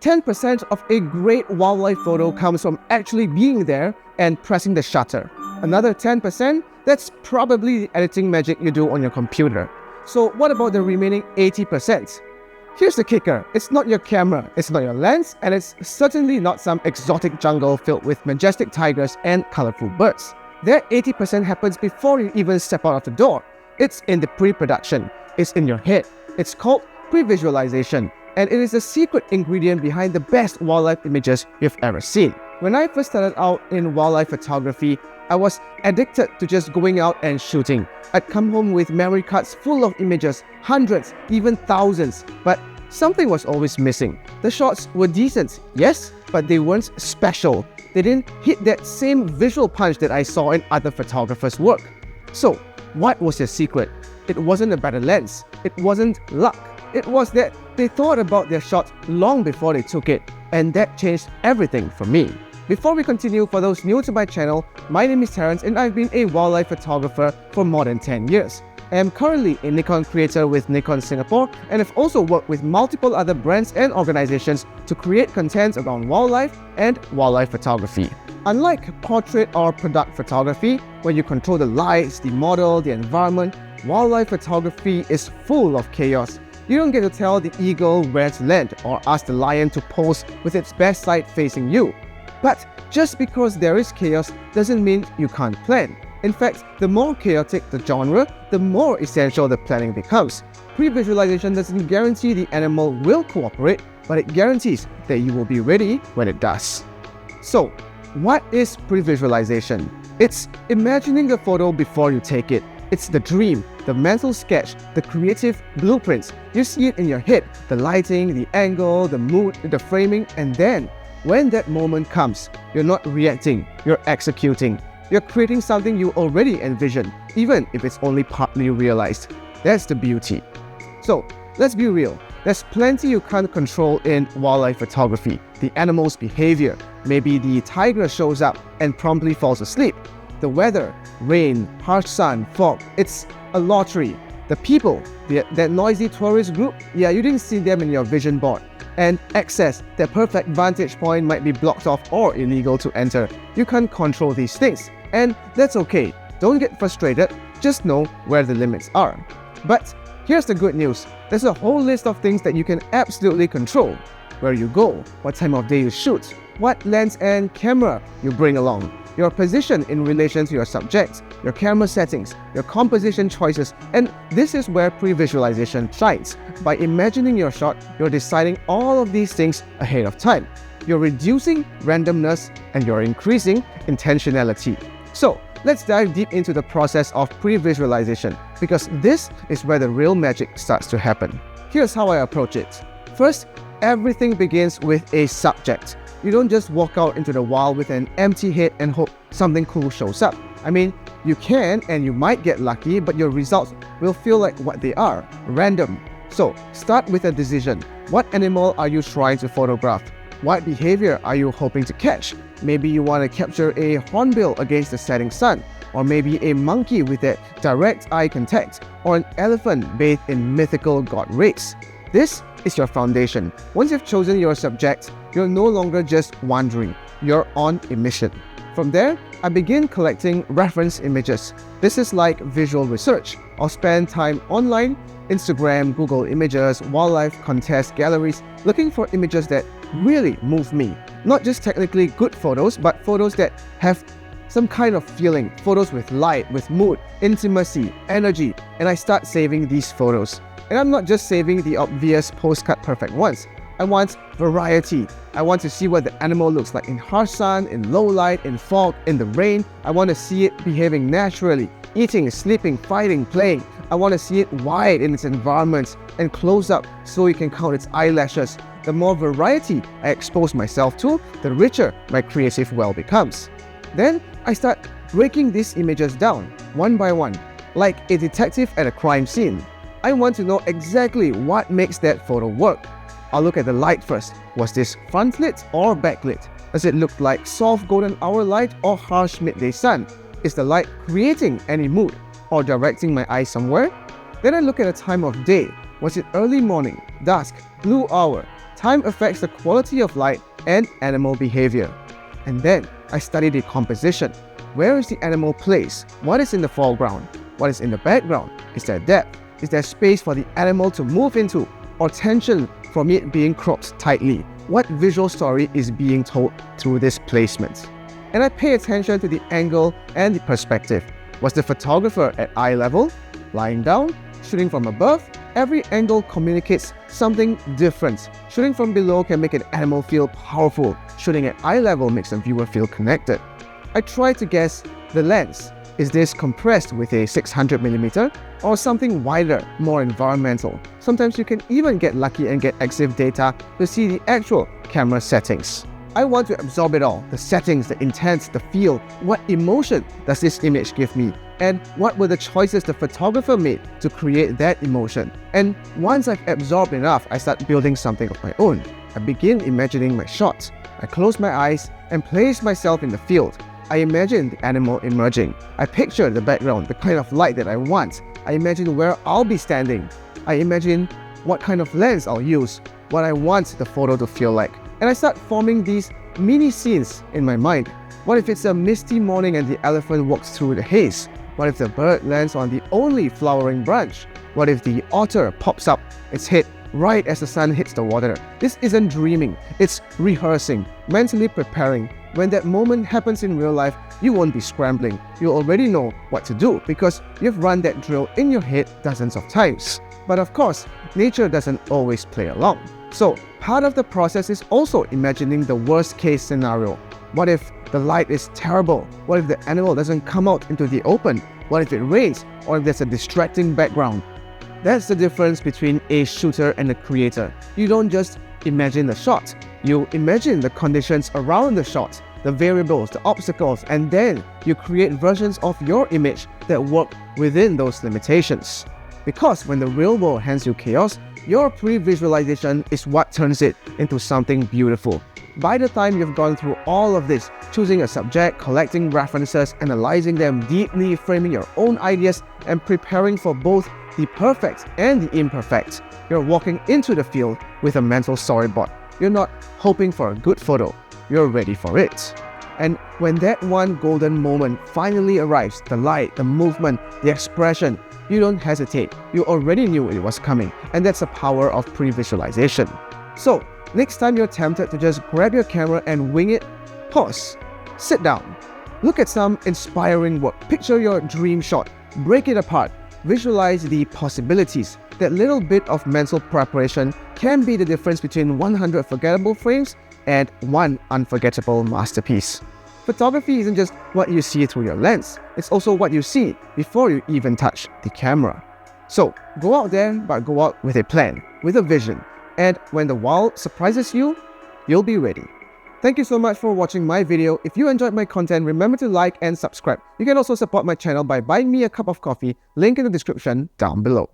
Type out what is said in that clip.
10% of a great wildlife photo comes from actually being there and pressing the shutter. Another 10%, that's probably the editing magic you do on your computer. So what about the remaining 80%? Here's the kicker, it's not your camera, it's not your lens, and it's certainly not some exotic jungle filled with majestic tigers and colorful birds. That 80% happens before you even step out of the door. It's in the pre-production, it's in your head. It's called pre-visualization, and it is the secret ingredient behind the best wildlife images you've ever seen. When I first started out in wildlife photography, I was addicted to just going out and shooting. I'd come home with memory cards full of images, hundreds, even thousands, but something was always missing. The shots were decent, yes, but they weren't special. They didn't hit that same visual punch that I saw in other photographers' work. So, what was their secret? It wasn't a better lens. It wasn't luck. It was that they thought about their shot long before they took it, and that changed everything for me. Before we continue, for those new to my channel, my name is Terence and I've been a wildlife photographer for more than 10 years. I am currently a Nikon creator with Nikon Singapore and have also worked with multiple other brands and organizations to create content around wildlife and wildlife photography. Unlike portrait or product photography, where you control the lights, the model, the environment, wildlife photography is full of chaos. You don't get to tell the eagle where to land or ask the lion to pose with its best side facing you. But just because there is chaos doesn't mean you can't plan. In fact, the more chaotic the genre, the more essential the planning becomes. Pre-visualization doesn't guarantee the animal will cooperate, but it guarantees that you will be ready when it does. So, what is pre-visualization? It's imagining a photo before you take it. It's the dream, the mental sketch, the creative blueprints. You see it in your head, the lighting, the angle, the mood, the framing, and then when that moment comes, you're not reacting, you're executing. You're creating something you already envisioned, even if it's only partly realized. That's the beauty. So, let's be real. There's plenty you can't control in wildlife photography. The animal's behavior. Maybe the tiger shows up and promptly falls asleep. The weather, rain, harsh sun, fog, it's a lottery. The people, that noisy tourist group, yeah, you didn't see them in your vision board. And access, that perfect vantage point might be blocked off or illegal to enter. You can't control these things. And that's okay. Don't get frustrated, just know where the limits are. But here's the good news. There's a whole list of things that you can absolutely control. Where you go, what time of day you shoot, what lens and camera you bring along, your position in relation to your subject, your camera settings, your composition choices, and this is where pre-visualization shines. By imagining your shot, you're deciding all of these things ahead of time. You're reducing randomness and you're increasing intentionality. So, let's dive deep into the process of pre-visualization because this is where the real magic starts to happen. Here's how I approach it. First, everything begins with a subject. You don't just walk out into the wild with an empty head and hope something cool shows up. I mean, you can and you might get lucky, but your results will feel like what they are, random. So, start with a decision. What animal are you trying to photograph? What behavior are you hoping to catch? Maybe you want to capture a hornbill against the setting sun, or maybe a monkey with that direct eye contact, or an elephant bathed in mythical god rays. This is your foundation. Once you've chosen your subject, you're no longer just wandering, you're on a mission. From there, I begin collecting reference images. This is like visual research. I'll spend time online, Instagram, Google Images, wildlife contest galleries, looking for images that really move me. Not just technically good photos, but photos that have some kind of feeling, photos with light, with mood, intimacy, energy, and I start saving these photos. And I'm not just saving the obvious postcard perfect ones. I want variety. I want to see what the animal looks like in harsh sun, in low light, in fog, in the rain. I want to see it behaving naturally, eating, sleeping, fighting, playing. I want to see it wide in its environment and close up so you can count its eyelashes. The more variety I expose myself to, the richer my creative well becomes. Then I start breaking these images down, one by one, like a detective at a crime scene. I want to know exactly what makes that photo work. I'll look at the light first. Was this front-lit or backlit? Does it look like soft golden hour light or harsh midday sun? Is the light creating any mood or directing my eyes somewhere? Then I look at the time of day. Was it early morning, dusk, blue hour, Time affects the quality of light and animal behavior. And then I study the composition. Where is the animal placed? What is in the foreground? What is in the background? Is there depth? Is there space for the animal to move into, or tension from it being cropped tightly? What visual story is being told through this placement? And I pay attention to the angle and the perspective. Was the photographer at eye level, lying down, shooting from above? Every angle communicates something different. Shooting from below can make an animal feel powerful. Shooting at eye level makes the viewer feel connected. I try to guess the lens. Is this compressed with a 600mm or something wider, more environmental? Sometimes you can even get lucky and get EXIF data to see the actual camera settings. I want to absorb it all, the settings, the intent, the feel. What emotion does this image give me? And what were the choices the photographer made to create that emotion? And once I've absorbed enough, I start building something of my own. I begin imagining my shots. I close my eyes and place myself in the field. I imagine the animal emerging. I picture the background, the kind of light that I want. I imagine where I'll be standing. I imagine what kind of lens I'll use, what I want the photo to feel like. And I start forming these mini scenes in my mind. What if it's a misty morning and the elephant walks through the haze? What if the bird lands on the only flowering branch? What if the otter pops up its head right as the sun hits the water? This isn't dreaming, it's rehearsing, mentally preparing. When that moment happens in real life, you won't be scrambling. You already know what to do because you've run that drill in your head dozens of times. But of course, nature doesn't always play along. So part of the process is also imagining the worst case scenario. What if the light is terrible? What if the animal doesn't come out into the open? What if it rains? Or if there's a distracting background? That's the difference between a shooter and a creator. You don't just imagine the shot. You imagine the conditions around the shot, the variables, the obstacles, and then you create versions of your image that work within those limitations. Because when the real world hands you chaos, your pre-visualization is what turns it into something beautiful. By the time you've gone through all of this, choosing a subject, collecting references, analyzing them deeply, framing your own ideas, and preparing for both the perfect and the imperfect, you're walking into the field with a mental storyboard. You're not hoping for a good photo, you're ready for it. And when that one golden moment finally arrives, the light, the movement, the expression, you don't hesitate. You already knew it was coming, and that's the power of pre-visualization. So, next time you're tempted to just grab your camera and wing it, pause, sit down, look at some inspiring work, picture your dream shot, break it apart, visualize the possibilities. That little bit of mental preparation can be the difference between 100 forgettable frames and one unforgettable masterpiece. Photography isn't just what you see through your lens, it's also what you see before you even touch the camera. So go out there, but go out with a plan, with a vision, and when the world surprises you, you'll be ready. Thank you so much for watching my video. If you enjoyed my content, remember to like and subscribe. You can also support my channel by buying me a cup of coffee, link in the description down below.